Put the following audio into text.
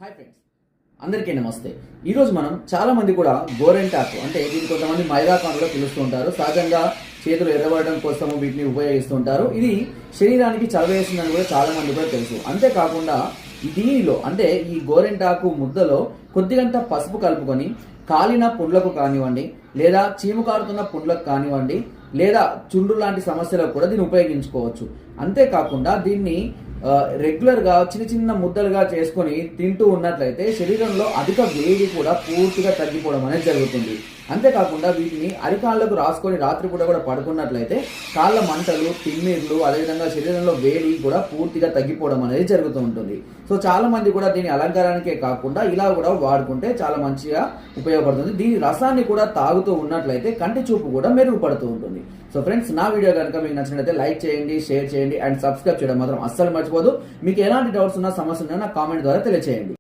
Hi friends, అందరికీ నమస్తే. ఈరోజు మనం చాలా మంది కూడా గోరెంటాకు అంటే దీన్ని కొంతమంది మైదాకు కూడా పిలుస్తూ ఉంటారు. సహజంగా చేతులు ఎర్రబడడం కోసం వీటిని ఉపయోగిస్తుంటారు. ఇది శరీరానికి చలవేస్తుందని కూడా చాలా మంది కూడా తెలుసు. అంతేకాకుండా దీనిలో అంటే ఈ గోరెంటాకు ముద్దలో కొద్దిగంత పసుపు కలుపుకొని కాలిన పుండ్లకు కానివ్వండి, లేదా చీము కారుతున్న పుండ్లకు కానివ్వండి, లేదా చుండ్రు లాంటి సమస్యలకు కూడా దీన్ని ఉపయోగించుకోవచ్చు. అంతేకాకుండా దీన్ని రెగ్యులర్గా చిన్న చిన్న ముద్దలుగా చేసుకొని తింటూ ఉన్నట్లయితే శరీరంలో అధిక వేడి కూడా పూర్తిగా తగ్గిపోవడం అనేది జరుగుతుంది. అంతేకాకుండా వీటిని అరికాళ్లకు రాసుకొని రాత్రిపూట కూడా పడుకున్నట్లయితే కాళ్ళ మంటలు, తిమ్మిర్లు, అదేవిధంగా శరీరంలో వేడి కూడా పూర్తిగా తగ్గిపోవడం అనేది జరుగుతూ ఉంటుంది. సో చాలా మంది కూడా దీని అలంకారానికే కాకుండా ఇలా కూడా వాడుకుంటే చాలా మంచిగా ఉపయోగపడుతుంది. దీని రసాన్ని కూడా తాగుతూ ఉన్నట్లయితే కంటి చూపు కూడా మెరుగుపడుతూ ఉంటుంది. సో ఫ్రెండ్స్, నా వీడియో కనుక మీకు నచ్చినట్లయితే లైక్ చేయండి, షేర్ చేయండి అండ్ సబ్స్క్రైబ్ చేయడం మాత్రం అస్సలు మర్చిపోదు. మీకు ఎలాంటి డౌట్స్ ఉన్నా, సమస్య ఉన్నా నాకు కామెంట్ ద్వారా తెలియజేయండి.